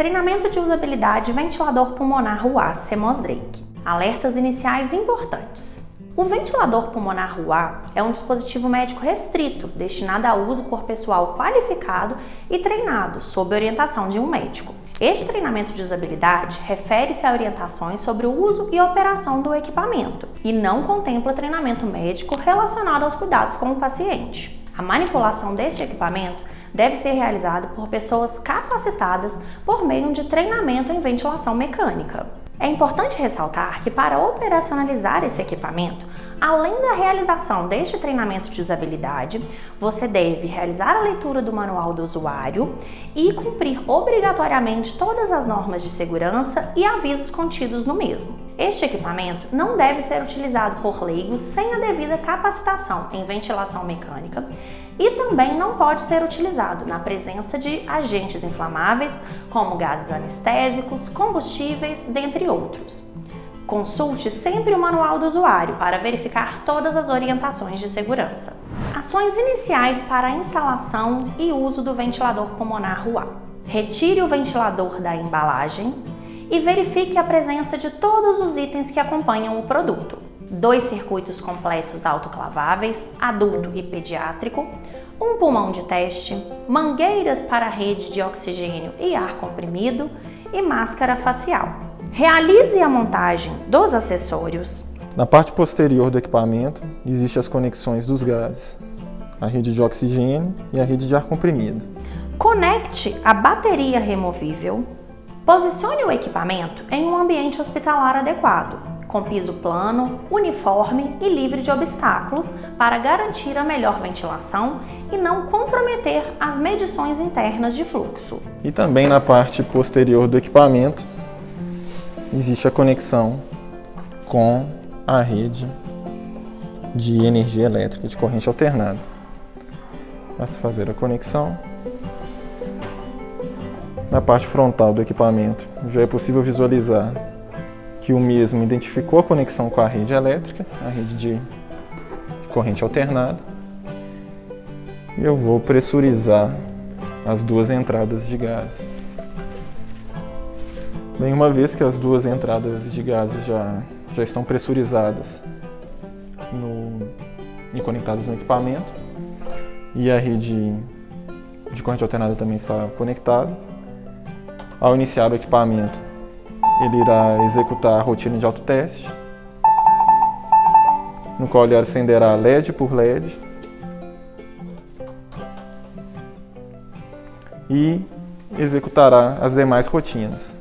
Treinamento de usabilidade ventilador pulmonar RUA CMOS Drake. Alertas iniciais importantes. O ventilador pulmonar RUA é um dispositivo médico restrito, destinado a uso por pessoal qualificado e treinado, sob orientação de um médico. Este treinamento de usabilidade refere-se a orientações sobre o uso e operação do equipamento e não contempla treinamento médico relacionado aos cuidados com o paciente. A manipulação deste equipamento deve ser realizada por pessoas capacitadas por meio de treinamento em ventilação mecânica. É importante ressaltar que para operacionalizar esse equipamento, além da realização deste treinamento de usabilidade, você deve realizar a leitura do manual do usuário e cumprir obrigatoriamente todas as normas de segurança e avisos contidos no mesmo. Este equipamento não deve ser utilizado por leigos sem a devida capacitação em ventilação mecânica e também não pode ser utilizado na presença de agentes inflamáveis, como gases anestésicos, combustíveis, dentre outros. Consulte sempre o manual do usuário para verificar todas as orientações de segurança. Ações iniciais para a instalação e uso do ventilador pulmonar RUA. Retire o ventilador da embalagem e verifique a presença de todos os itens que acompanham o produto. 2 circuitos completos autoclaváveis, adulto e pediátrico, um pulmão de teste, mangueiras para rede de oxigênio e ar comprimido e máscara facial. Realize a montagem dos acessórios. Na parte posterior do equipamento, existem as conexões dos gases, a rede de oxigênio e a rede de ar comprimido. Conecte a bateria removível. Posicione o equipamento em um ambiente hospitalar adequado, com piso plano, uniforme e livre de obstáculos para garantir a melhor ventilação e não comprometer as medições internas de fluxo. E também na parte posterior do equipamento existe a conexão com a rede de energia elétrica de corrente alternada. Basta fazer a conexão. Na parte frontal do equipamento já é possível visualizar que o mesmo identificou a conexão com a rede elétrica, a rede de corrente alternada. E eu vou pressurizar as 2 entradas de gás. Bem, uma vez que as 2 entradas de gases já estão pressurizadas e conectadas no equipamento, e a rede de corrente alternada também está conectada, ao iniciar o equipamento, ele irá executar a rotina de autoteste, no qual ele acenderá LED por LED e executará as demais rotinas.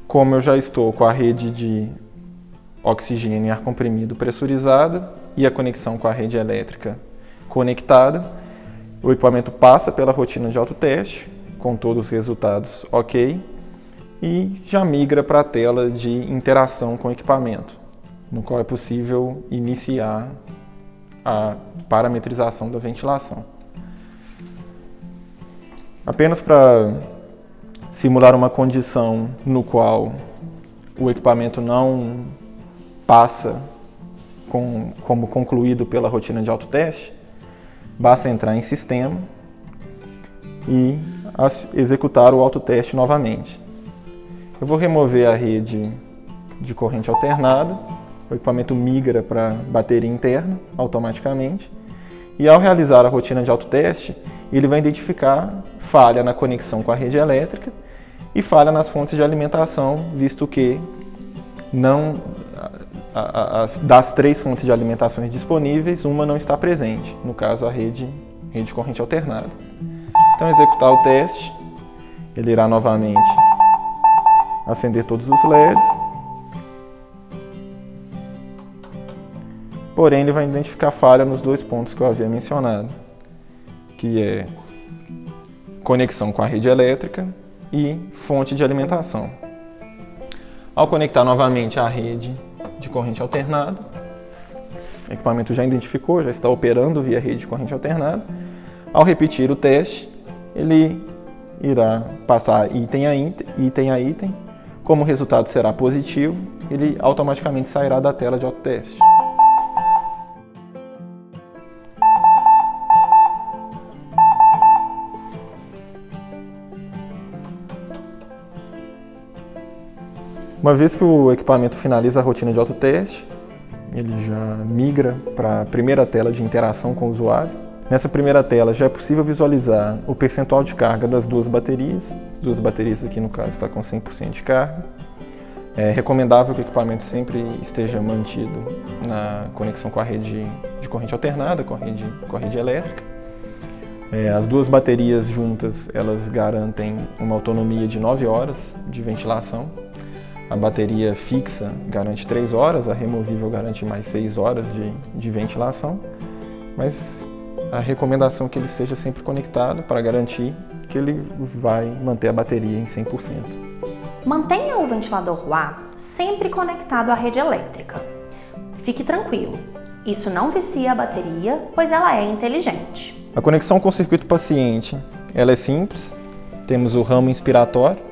Como eu já estou com a rede de oxigênio e ar comprimido pressurizada e a conexão com a rede elétrica conectada, o equipamento passa pela rotina de autoteste, com todos os resultados ok, e já migra para a tela de interação com o equipamento, no qual é possível iniciar a parametrização da ventilação. Apenas para simular uma condição no qual o equipamento não passa como concluído pela rotina de autoteste, basta entrar em sistema e executar o autoteste novamente. Eu vou remover a rede de corrente alternada, o equipamento migra para bateria interna automaticamente e ao realizar a rotina de autoteste, ele vai identificar falha na conexão com a rede elétrica e falha nas fontes de alimentação, visto que das 3 fontes de alimentação disponíveis, uma não está presente, no caso a rede de corrente alternada. Então, executar o teste, ele irá novamente acender todos os LEDs, porém ele vai identificar falha nos 2 pontos que eu havia mencionado, que é conexão com a rede elétrica e fonte de alimentação. Ao conectar novamente a rede de corrente alternada, o equipamento já identificou, já está operando via rede de corrente alternada. Ao repetir o teste, ele irá passar item a item. Como o resultado será positivo, ele automaticamente sairá da tela de autoteste. Uma vez que o equipamento finaliza a rotina de autoteste, ele já migra para a primeira tela de interação com o usuário. Nessa primeira tela já é possível visualizar o percentual de carga das duas baterias. As duas baterias aqui no caso estão com 100% de carga. É recomendável que o equipamento sempre esteja mantido na conexão com a rede de corrente alternada, com a rede elétrica. As duas baterias juntas, elas garantem uma autonomia de 9 horas de ventilação. A bateria fixa garante 3 horas, a removível garante mais 6 horas de ventilação, mas a recomendação é que ele esteja sempre conectado para garantir que ele vai manter a bateria em 100%. Mantenha o ventilador Roy sempre conectado à rede elétrica. Fique tranquilo, isso não vicia a bateria, pois ela é inteligente. A conexão com o circuito paciente, ela é simples. Temos o ramo inspiratório,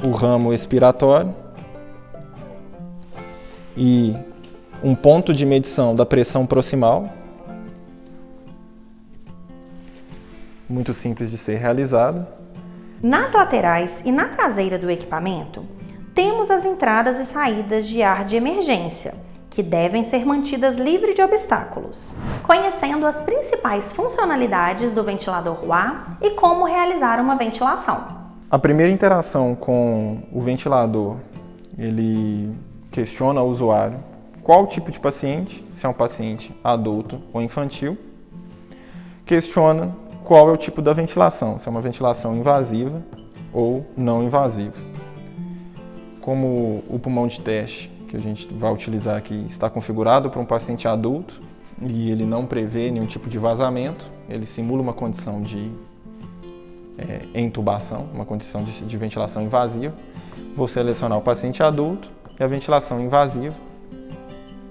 o ramo expiratório e um ponto de medição da pressão proximal, muito simples de ser realizado. Nas laterais e na traseira do equipamento, temos as entradas e saídas de ar de emergência, que devem ser mantidas livres de obstáculos. Conhecendo as principais funcionalidades do ventilador Roy e como realizar uma ventilação. A primeira interação com o ventilador, ele questiona ao usuário qual tipo de paciente, se é um paciente adulto ou infantil. Questiona qual é o tipo da ventilação, se é uma ventilação invasiva ou não invasiva. Como o pulmão de teste que a gente vai utilizar aqui está configurado para um paciente adulto e ele não prevê nenhum tipo de vazamento, ele simula uma condição de intubação, uma condição de ventilação invasiva. Vou selecionar o paciente adulto e a ventilação invasiva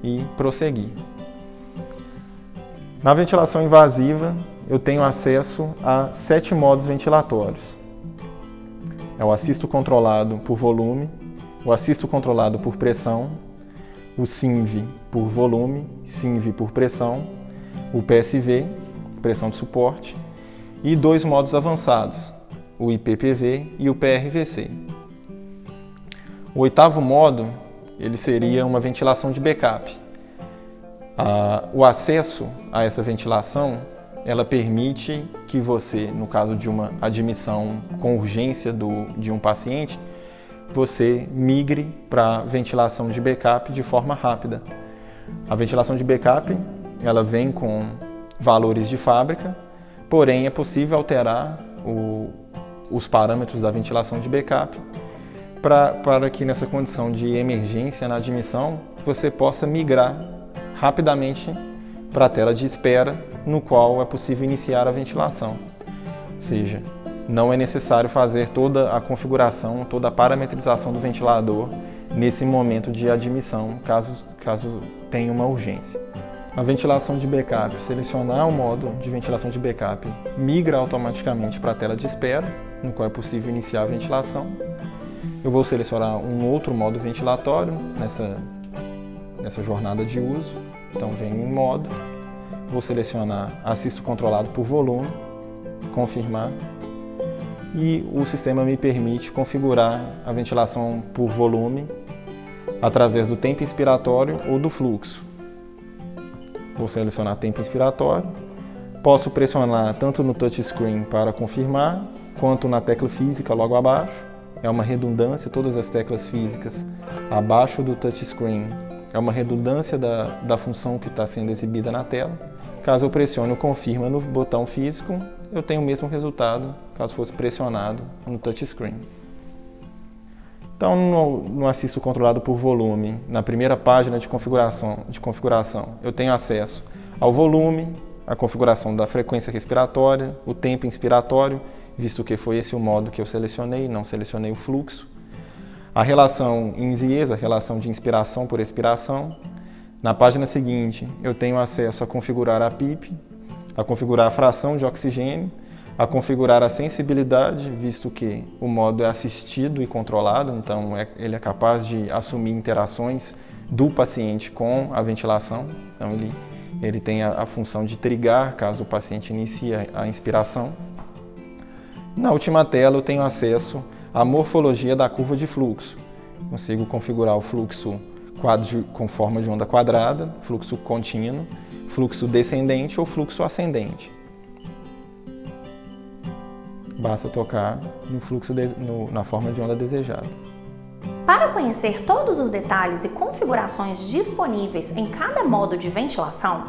e prosseguir. Na ventilação invasiva, eu tenho acesso a 7 modos ventilatórios. É o assisto controlado por volume, o assisto controlado por pressão, o SINV por volume, SINV por pressão, o PSV, pressão de suporte, e 2 modos avançados, o IPPV e o PRVC. O 8º modo, ele seria uma ventilação de backup. O acesso a essa ventilação, ela permite que você, no caso de uma admissão com urgência de um paciente, você migre para ventilação de backup de forma rápida. A ventilação de backup, ela vem com valores de fábrica, porém é possível alterar os parâmetros da ventilação de backup para que nessa condição de emergência na admissão você possa migrar rapidamente para a tela de espera, no qual é possível iniciar a ventilação. Ou seja, não é necessário fazer toda a configuração, toda a parametrização do ventilador nesse momento de admissão, caso tenha uma urgência. A ventilação de backup, selecionar o modo de ventilação de backup, migra automaticamente para a tela de espera, no qual é possível iniciar a ventilação. Eu vou selecionar um outro modo ventilatório nessa jornada de uso. Então venho em modo, vou selecionar assisto controlado por volume, confirmar, e o sistema me permite configurar a ventilação por volume através do tempo inspiratório ou do fluxo. Vou selecionar tempo inspiratório, posso pressionar tanto no touchscreen para confirmar, quanto na tecla física logo abaixo. É uma redundância, todas as teclas físicas abaixo do touchscreen é uma redundância da função que está sendo exibida na tela. Caso eu pressione o confirma no botão físico, eu tenho o mesmo resultado caso fosse pressionado no touchscreen. Então, no assisto controlado por volume, na primeira página de configuração, eu tenho acesso ao volume, a configuração da frequência respiratória, o tempo inspiratório, visto que foi esse o modo que eu selecionei, não selecionei o fluxo. A relação in-vies, a relação de inspiração por expiração. Na página seguinte, eu tenho acesso a configurar a PIP, a configurar a fração de oxigênio, a configurar a sensibilidade, visto que o modo é assistido e controlado, então ele é capaz de assumir interações do paciente com a ventilação. Então ele tem a função de trigar caso o paciente inicie a inspiração. Na última tela eu tenho acesso a morfologia da curva de fluxo. Consigo configurar o fluxo com forma de onda quadrada, fluxo contínuo, fluxo descendente ou fluxo ascendente. Basta tocar no fluxo na forma de onda desejada. Para conhecer todos os detalhes e configurações disponíveis em cada modo de ventilação,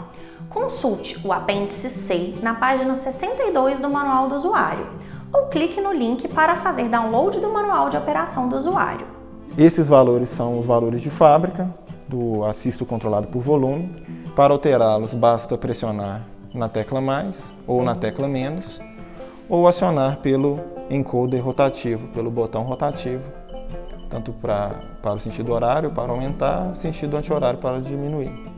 consulte o apêndice C na página 62 do Manual do Usuário ou clique no link para fazer download do Manual de Operação do Usuário. Esses valores são os valores de fábrica do assisto controlado por volume. Para alterá-los, basta pressionar na tecla mais ou na tecla menos, ou acionar pelo encoder rotativo, pelo botão rotativo, tanto para o sentido horário, para aumentar, sentido anti-horário, para diminuir.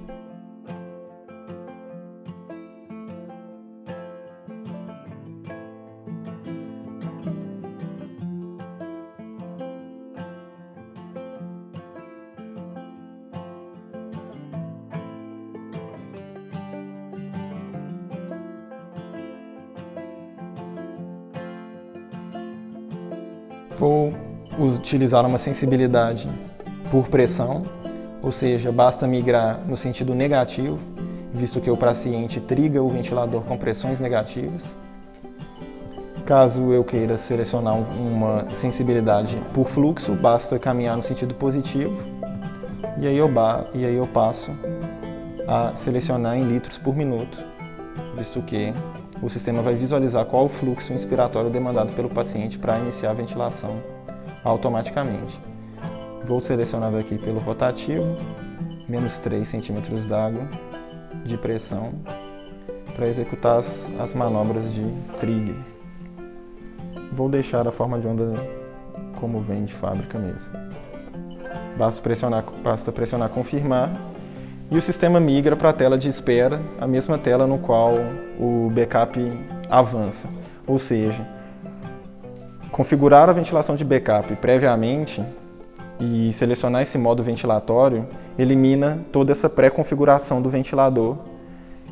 Vou utilizar uma sensibilidade por pressão, ou seja, basta migrar no sentido negativo, visto que o paciente triga o ventilador com pressões negativas. Caso eu queira selecionar uma sensibilidade por fluxo, basta caminhar no sentido positivo e aí eu passo a selecionar em litros por minuto, visto que o sistema vai visualizar qual o fluxo inspiratório demandado pelo paciente para iniciar a ventilação automaticamente. Vou selecionar aqui pelo rotativo, menos 3 centímetros d'água de pressão, para executar as manobras de trigger. Vou deixar a forma de onda como vem de fábrica mesmo. Basta pressionar confirmar e o sistema migra para a tela de espera, a mesma tela no qual o backup avança. Ou seja, configurar a ventilação de backup previamente e selecionar esse modo ventilatório elimina toda essa pré-configuração do ventilador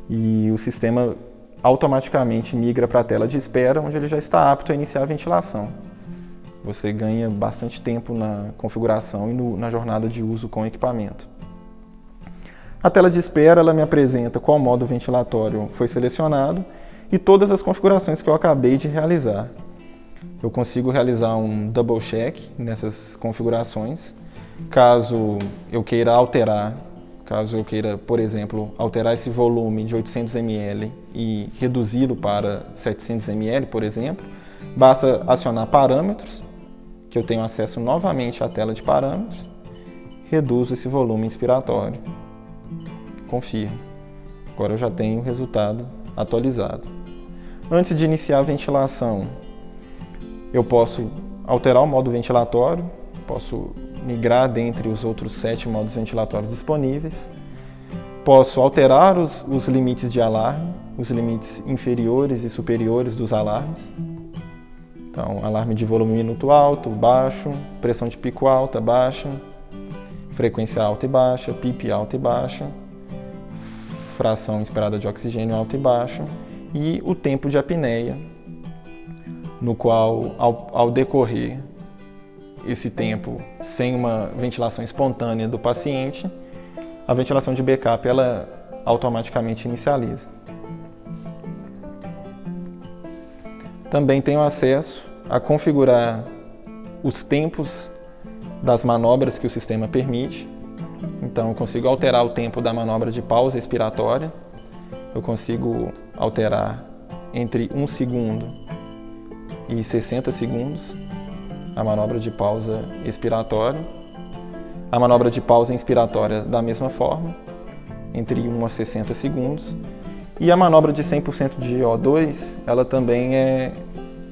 e o sistema automaticamente migra para a tela de espera, onde ele já está apto a iniciar a ventilação. Você ganha bastante tempo na configuração e na jornada de uso com o equipamento. A tela de espera ela me apresenta qual modo ventilatório foi selecionado e todas as configurações que eu acabei de realizar. Eu consigo realizar um double check nessas configurações. Caso eu queira, por exemplo, alterar esse volume de 800 ml e reduzi-lo para 700 ml, por exemplo, basta acionar parâmetros, que eu tenho acesso novamente à tela de parâmetros, reduzo esse volume inspiratório. Confirmo. Agora eu já tenho o resultado atualizado. Antes de iniciar a ventilação, eu posso alterar o modo ventilatório, posso migrar dentre os outros 7 modos ventilatórios disponíveis, posso alterar os limites de alarme, os limites inferiores e superiores dos alarmes. Então, alarme de volume minuto alto, baixo, pressão de pico alta, baixa, frequência alta e baixa, PIP alta e baixa, fração inspirada de oxigênio alta e baixa e o tempo de apneia, no qual, ao decorrer esse tempo sem uma ventilação espontânea do paciente, a ventilação de backup ela automaticamente inicializa. Também tenho acesso a configurar os tempos das manobras que o sistema permite. Então, eu consigo alterar o tempo da manobra de pausa expiratória, eu consigo alterar entre 1 segundo e 60 segundos a manobra de pausa expiratória, a manobra de pausa inspiratória da mesma forma, entre 1 a 60 segundos, e a manobra de 100% de O2, ela também é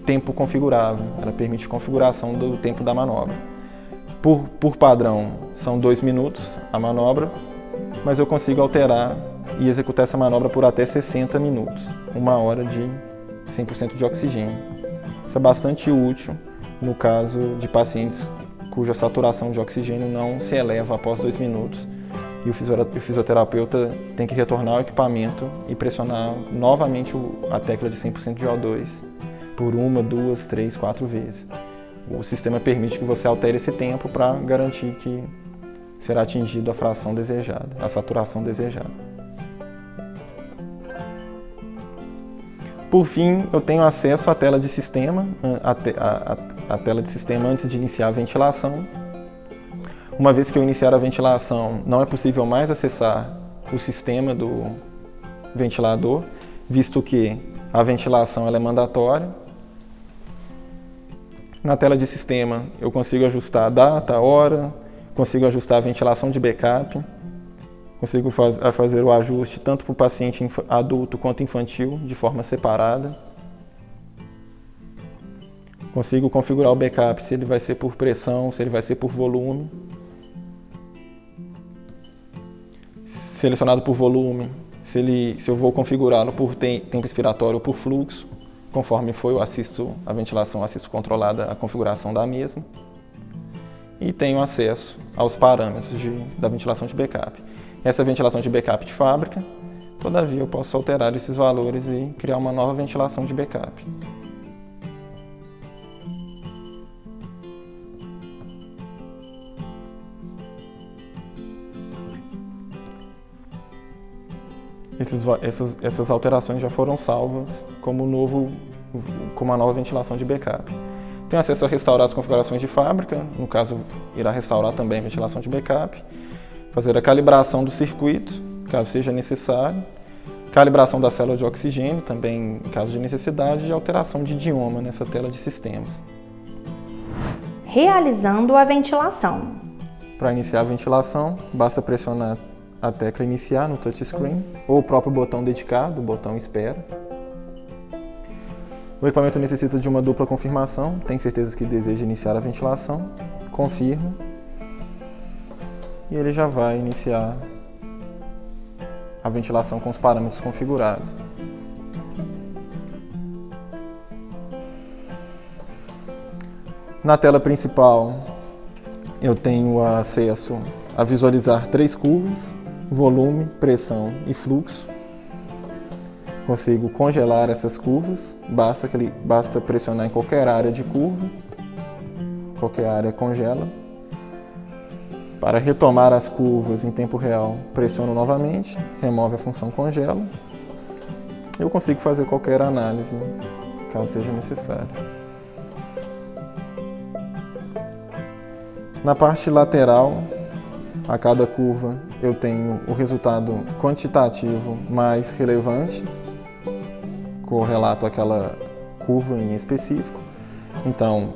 tempo configurável, ela permite configuração do tempo da manobra. Por padrão, são 2 minutos a manobra, mas eu consigo alterar e executar essa manobra por até 60 minutos, 1 hora de 100% de oxigênio. Isso é bastante útil no caso de pacientes cuja saturação de oxigênio não se eleva após 2 minutos e o fisioterapeuta tem que retornar ao equipamento e pressionar novamente a tecla de 100% de O2 por 1, 2, 3, 4 vezes. O sistema permite que você altere esse tempo para garantir que será atingido a fração desejada, a saturação desejada. Por fim, eu tenho acesso à tela de sistema, a tela de sistema antes de iniciar a ventilação. Uma vez que eu iniciar a ventilação, não é possível mais acessar o sistema do ventilador, visto que a ventilação ela é mandatória. Na tela de sistema, eu consigo ajustar a data, a hora, consigo ajustar a ventilação de backup, consigo fazer o ajuste tanto para o paciente adulto quanto infantil, de forma separada. Consigo configurar o backup se ele vai ser por pressão, se ele vai ser por volume. Selecionado por volume, se eu vou configurá-lo por tempo expiratório ou por fluxo, conforme for eu assisto a ventilação, assisto controlada a configuração da mesma. E tenho acesso aos parâmetros da ventilação de backup. Essa ventilação de backup de fábrica, todavia eu posso alterar esses valores e criar uma nova ventilação de backup. Essas alterações já foram salvas como uma nova ventilação de backup. Tem acesso a restaurar as configurações de fábrica, no caso, irá restaurar também a ventilação de backup, fazer a calibração do circuito, caso seja necessário, calibração da célula de oxigênio, também em caso de necessidade, e alteração de idioma nessa tela de sistemas. Realizando a ventilação. Para iniciar a ventilação, basta pressionar a tecla iniciar no touchscreen ou o próprio botão dedicado, o botão espera. O equipamento necessita de uma dupla confirmação, tem certeza que deseja iniciar a ventilação, confirma e ele já vai iniciar a ventilação com os parâmetros configurados. Na tela principal eu tenho acesso a visualizar 3 curvas, volume, pressão e fluxo. Consigo congelar essas curvas, basta pressionar em qualquer área de curva, qualquer área congela. Para retomar as curvas em tempo real, pressiono novamente, remove a função congela. Eu consigo fazer qualquer análise, caso seja necessário. Na parte lateral, a cada curva, eu tenho o resultado quantitativo mais relevante, correlato àquela curva em específico. Então,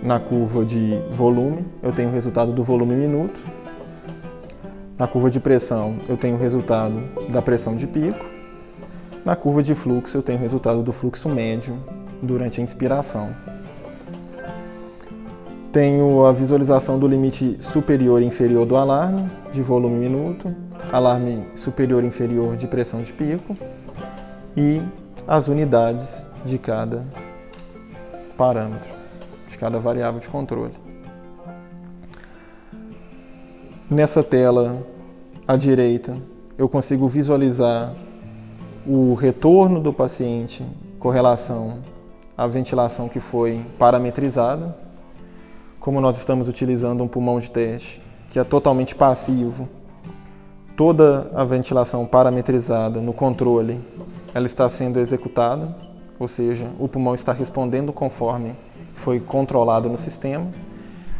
na curva de volume, eu tenho o resultado do volume minuto. Na curva de pressão, eu tenho o resultado da pressão de pico. Na curva de fluxo, eu tenho o resultado do fluxo médio durante a inspiração. Tenho a visualização do limite superior e inferior do alarme, de volume minuto, alarme superior e inferior de pressão de pico e as unidades de cada parâmetro, de cada variável de controle. Nessa tela à direita, eu consigo visualizar o retorno do paciente com relação à ventilação que foi parametrizada. Como nós estamos utilizando um pulmão de teste que é totalmente passivo, toda a ventilação parametrizada no controle, ela está sendo executada, ou seja, o pulmão está respondendo conforme foi controlado no sistema.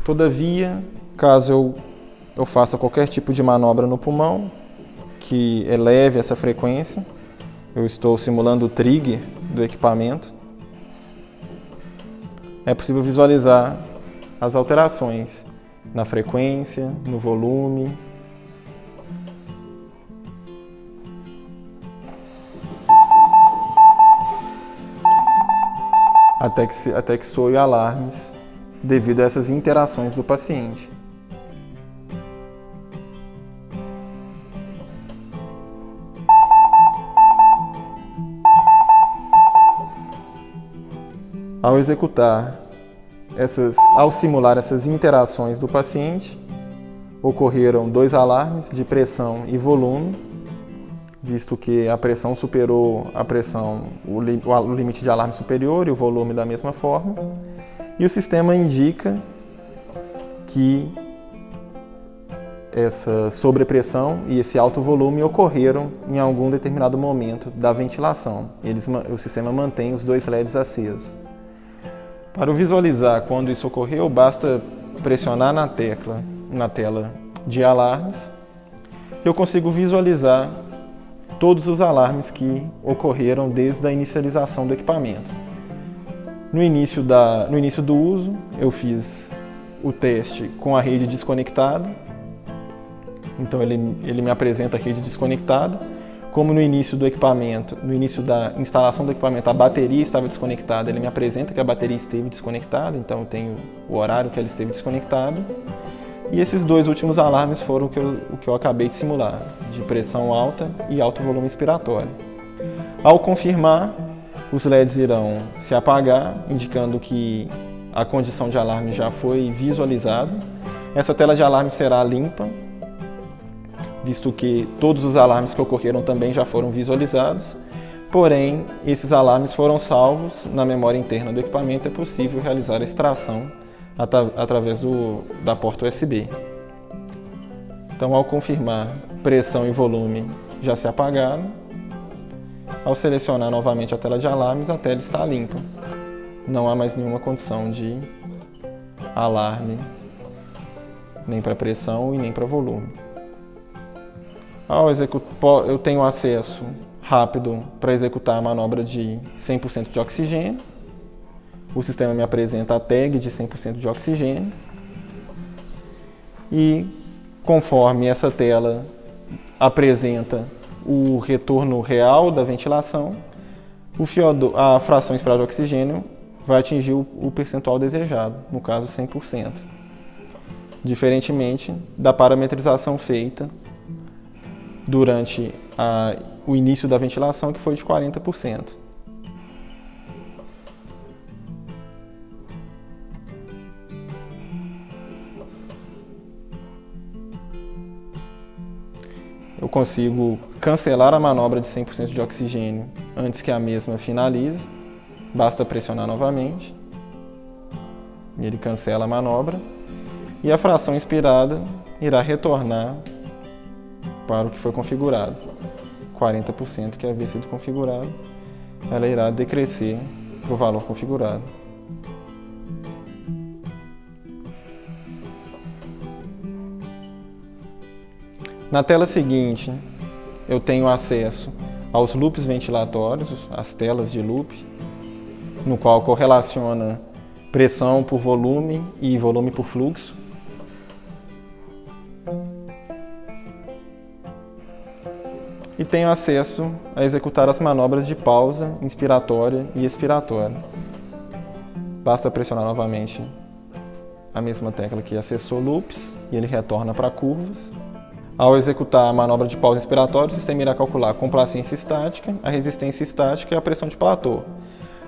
Todavia, caso eu faça qualquer tipo de manobra no pulmão que eleve essa frequência, eu estou simulando o trigger do equipamento, é possível visualizar as alterações na frequência, no volume. Até que soe alarmes devido a essas interações do paciente. Ao simular essas interações do paciente, ocorreram 2 alarmes de pressão e volume, visto que a pressão superou a pressão, o limite de alarme superior e o volume da mesma forma. E o sistema indica que essa sobrepressão e esse alto volume ocorreram em algum determinado momento da ventilação. O sistema mantém os dois LEDs acesos. Para visualizar quando isso ocorreu, basta pressionar na tela de alarmes. Eu consigo visualizar todos os alarmes que ocorreram desde a inicialização do equipamento. No início do uso, eu fiz o teste com a rede desconectada. Então ele me apresenta a rede desconectada. Como no início do equipamento, no início da instalação do equipamento, a bateria estava desconectada, ele me apresenta que a bateria esteve desconectada, então eu tenho o horário que ela esteve desconectada. E esses dois últimos alarmes foram o que eu acabei de simular, de pressão alta e alto volume expiratório. Ao confirmar, os LEDs irão se apagar, indicando que a condição de alarme já foi visualizada. Essa tela de alarme será limpa, visto que todos os alarmes que ocorreram também já foram visualizados. Porém, esses alarmes foram salvos na memória interna do equipamento. É possível realizar a extração através da porta USB. Então, ao confirmar, pressão e volume já se apagaram. Ao selecionar novamente a tela de alarmes, a tela está limpa. Não há mais nenhuma condição de alarme, nem para pressão e nem para volume. Eu tenho acesso rápido para executar a manobra de 100% de oxigênio. O sistema me apresenta a tag de 100% de oxigênio. E conforme essa tela apresenta o retorno real da ventilação, a fração esperada de oxigênio vai atingir o percentual desejado, no caso 100%. Diferentemente da parametrização feita durante o início da ventilação, que foi de 40%. Eu consigo cancelar a manobra de 100% de oxigênio antes que a mesma finalize. Basta pressionar novamente. E ele cancela a manobra. E a fração inspirada irá retornar para o que foi configurado. 40% que havia sido configurado, ela irá decrescer para o valor configurado. Na tela seguinte, eu tenho acesso aos loops ventilatórios, as telas de loop, no qual correlaciona pressão por volume e volume por fluxo. E tenho acesso a executar as manobras de pausa inspiratória e expiratória. Basta pressionar novamente a mesma tecla que acessou loops e ele retorna para curvas. Ao executar a manobra de pausa inspiratória, o sistema irá calcular a complacência estática, a resistência estática e a pressão de platô.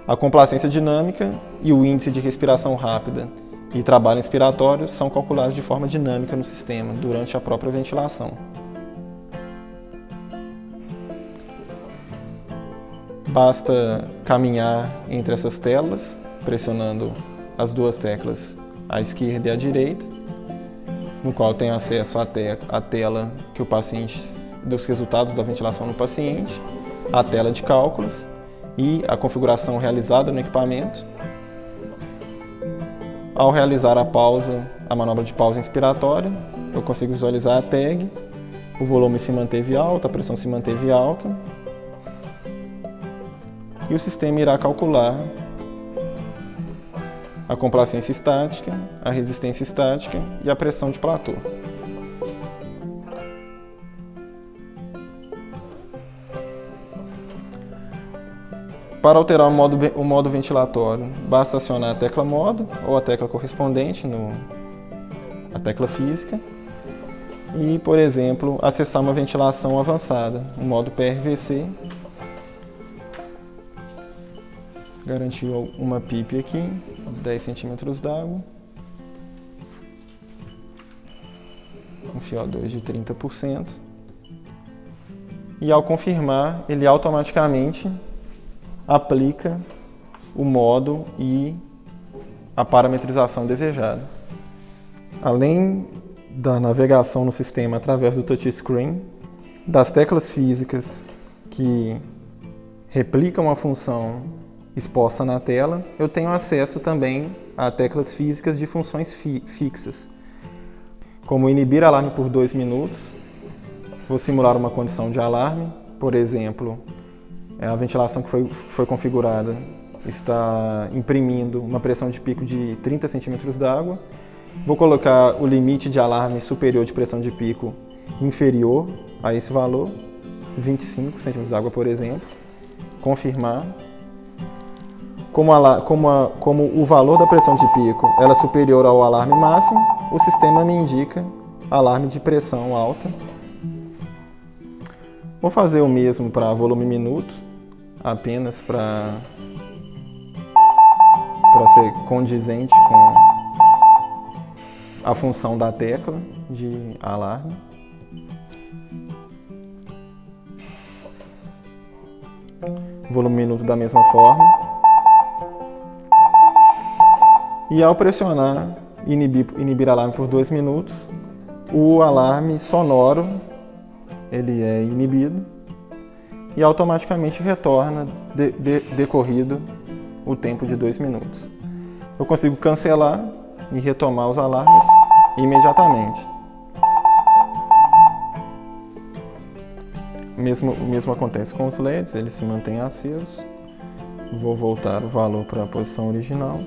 A complacência dinâmica e o índice de respiração rápida e trabalho inspiratório são calculados de forma dinâmica no sistema durante a própria ventilação. Basta caminhar entre essas telas, pressionando as duas teclas à esquerda e à direita, no qual tenho acesso à tela que o paciente, dos resultados da ventilação no paciente, a tela de cálculos e a configuração realizada no equipamento. Ao realizar a manobra de pausa inspiratória, eu consigo visualizar a tag, o volume se manteve alto, a pressão se manteve alta, e o sistema irá calcular a complacência estática, a resistência estática e a pressão de platô. Para alterar o modo ventilatório, basta acionar a tecla modo ou a tecla correspondente, a tecla física, e, por exemplo, acessar uma ventilação avançada, o modo PRVC. Garantir uma PIP aqui, 10 centímetros d'água, um FiO2 de 30%, e ao confirmar, ele automaticamente aplica o modo e a parametrização desejada. Além da navegação no sistema através do touchscreen, das teclas físicas que replicam a função exposta na tela, eu tenho acesso também a teclas físicas de funções fixas, como inibir alarme por 2 minutos. Vou simular uma condição de alarme, por exemplo, a ventilação que foi configurada está imprimindo uma pressão de pico de 30 centímetros d'água. Vou colocar o limite de alarme superior de pressão de pico inferior a esse valor, 25 centímetros d'água, por exemplo. Confirmar. Como o valor da pressão de pico ela é superior ao alarme máximo, o sistema me indica alarme de pressão alta. Vou fazer o mesmo para volume minuto, apenas para ser condizente com a função da tecla de alarme. Volume minuto da mesma forma. E ao pressionar inibir alarme por 2 minutos, o alarme sonoro ele é inibido e automaticamente retorna decorrido o tempo de 2 minutos. Eu consigo cancelar e retomar os alarmes imediatamente. O mesmo acontece com os LEDs, eles se mantêm acesos. Vou voltar o valor para a posição original.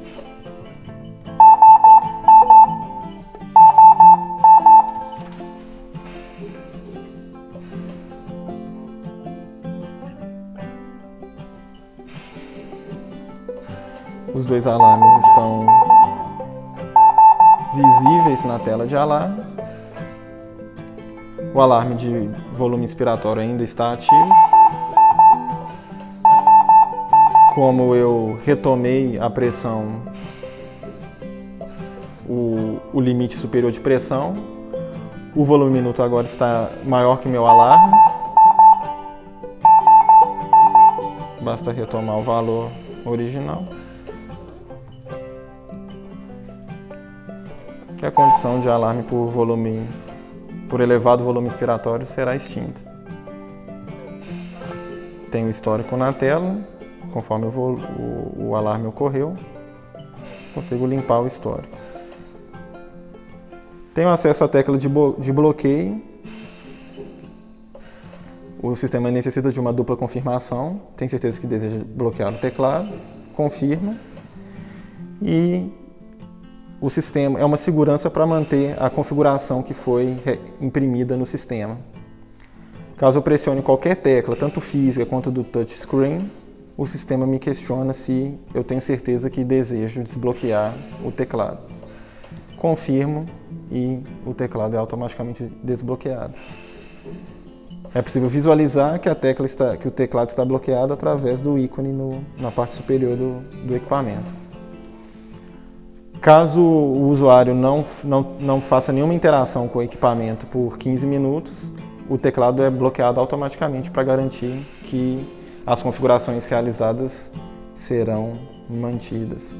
Os 2 alarmes estão visíveis na tela de alarmes. O alarme de volume inspiratório ainda está ativo. Como eu retomei a pressão, o limite superior de pressão, o volume minuto agora está maior que meu alarme. Basta retomar o valor original, que a condição de alarme por elevado volume inspiratório será extinta. Tenho o histórico na tela, conforme o alarme ocorreu, consigo limpar o histórico. Tenho acesso à tecla de bloqueio. O sistema necessita de uma dupla confirmação, tem certeza que deseja bloquear o teclado, confirma, e o sistema é uma segurança para manter a configuração que foi imprimida no sistema. Caso eu pressione qualquer tecla, tanto física quanto do touchscreen, o sistema me questiona se eu tenho certeza que desejo desbloquear o teclado. Confirmo e o teclado é automaticamente desbloqueado. É possível visualizar que o teclado está bloqueado através do ícone na parte superior do equipamento. Caso o usuário não faça nenhuma interação com o equipamento por 15 minutos, o teclado é bloqueado automaticamente para garantir que as configurações realizadas serão mantidas.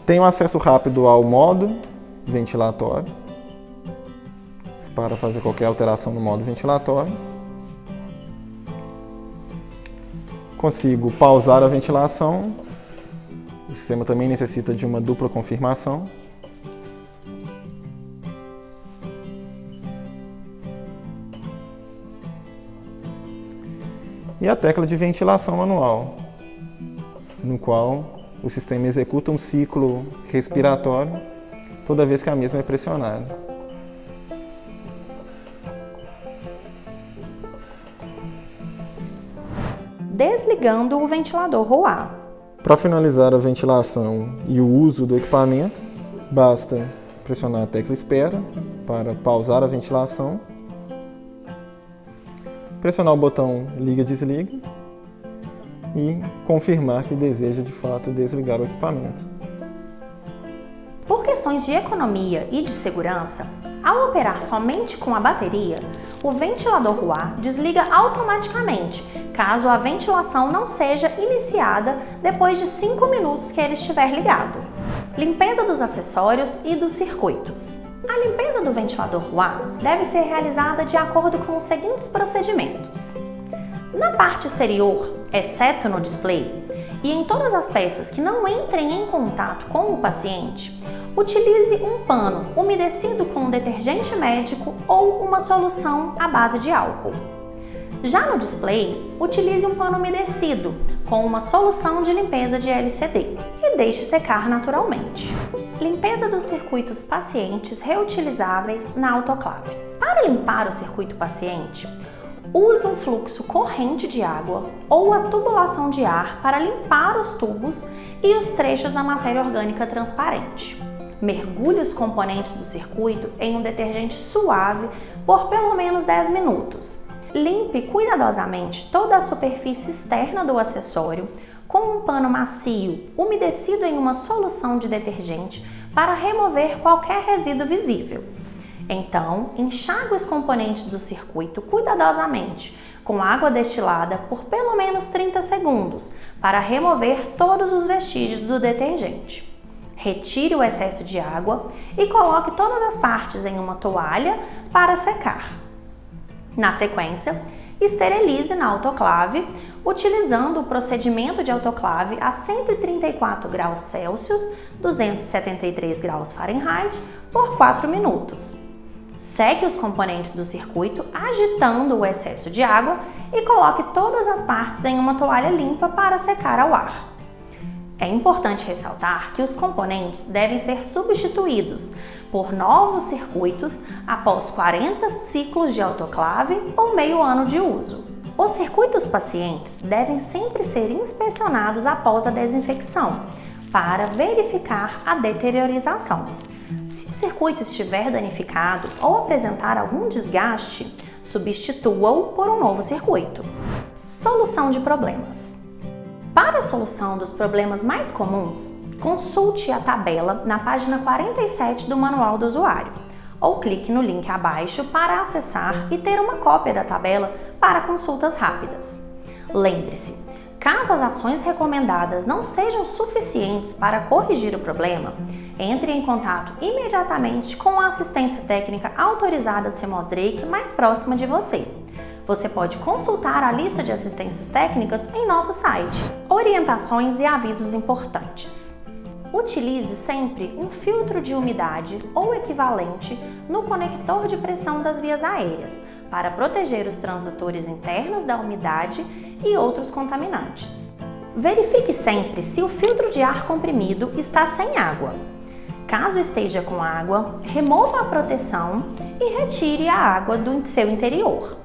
Tenho acesso rápido ao modo ventilatório, para fazer qualquer alteração no modo ventilatório. Consigo pausar a ventilação. O sistema também necessita de uma dupla confirmação. E a tecla de ventilação manual, no qual o sistema executa um ciclo respiratório toda vez que a mesma é pressionada. Desligando o ventilador ROA. Para finalizar a ventilação e o uso do equipamento, basta pressionar a tecla Espera para pausar a ventilação, pressionar o botão Liga/Desliga e confirmar que deseja de fato desligar o equipamento. Por questões de economia e de segurança, Ao operar somente com a bateria, o ventilador Hua desliga automaticamente, caso a ventilação não seja iniciada depois de 5 minutos que ele estiver ligado. Limpeza dos acessórios e dos circuitos. A limpeza do ventilador Hua deve ser realizada de acordo com os seguintes procedimentos. Na parte exterior, exceto no display, e em todas as peças que não entrem em contato com o paciente, utilize um pano umedecido com um detergente médico ou uma solução à base de álcool. Já no display, utilize um pano umedecido com uma solução de limpeza de LCD e deixe secar naturalmente. Limpeza dos circuitos pacientes reutilizáveis na autoclave. Para limpar o circuito paciente, use um fluxo corrente de água ou a tubulação de ar para limpar os tubos e os trechos da matéria orgânica transparente. Mergulhe os componentes do circuito em um detergente suave por pelo menos 10 minutos. Limpe cuidadosamente toda a superfície externa do acessório com um pano macio umedecido em uma solução de detergente para remover qualquer resíduo visível. Então, enxague os componentes do circuito cuidadosamente com água destilada por pelo menos 30 segundos para remover todos os vestígios do detergente. Retire o excesso de água e coloque todas as partes em uma toalha para secar. Na sequência, esterilize na autoclave, utilizando o procedimento de autoclave a 134 graus Celsius, 273 graus Fahrenheit, por 4 minutos. Seque os componentes do circuito agitando o excesso de água e coloque todas as partes em uma toalha limpa para secar ao ar. É importante ressaltar que os componentes devem ser substituídos por novos circuitos após 40 ciclos de autoclave ou meio ano de uso. Os circuitos pacientes devem sempre ser inspecionados após a desinfecção para verificar a deteriorização. Se o circuito estiver danificado ou apresentar algum desgaste, substitua-o por um novo circuito. Solução de problemas. Para a solução dos problemas mais comuns, consulte a tabela na página 47 do Manual do Usuário ou clique no link abaixo para acessar e ter uma cópia da tabela para consultas rápidas. Lembre-se, caso as ações recomendadas não sejam suficientes para corrigir o problema, entre em contato imediatamente com a assistência técnica autorizada Semoz-Drake mais próxima de você. Você pode consultar a lista de assistências técnicas em nosso site. Orientações e avisos importantes. Utilize sempre um filtro de umidade ou equivalente no conector de pressão das vias aéreas para proteger os transdutores internos da umidade e outros contaminantes. Verifique sempre se o filtro de ar comprimido está sem água. Caso esteja com água, remova a proteção e retire a água do seu interior.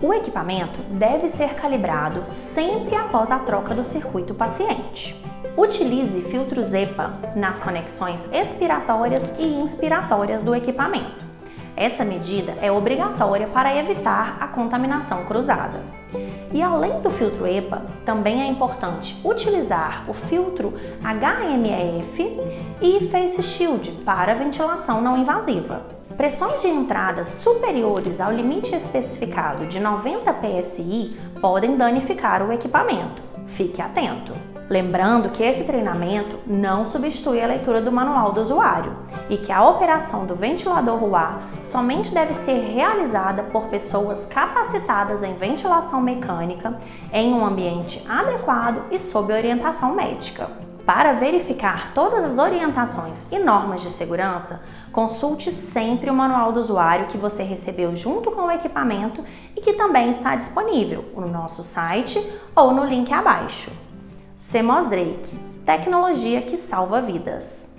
O equipamento deve ser calibrado sempre após a troca do circuito paciente. Utilize filtros EPA nas conexões expiratórias e inspiratórias do equipamento. Essa medida é obrigatória para evitar a contaminação cruzada. E além do filtro EPA, também é importante utilizar o filtro HMEF e Face Shield para ventilação não invasiva. Pressões de entrada superiores ao limite especificado de 90 PSI podem danificar o equipamento. Fique atento! Lembrando que esse treinamento não substitui a leitura do manual do usuário e que a operação do ventilador Hua somente deve ser realizada por pessoas capacitadas em ventilação mecânica em um ambiente adequado e sob orientação médica. Para verificar todas as orientações e normas de segurança, consulte sempre o manual do usuário que você recebeu junto com o equipamento e que também está disponível no nosso site ou no link abaixo. Semoz-Drake, tecnologia que salva vidas.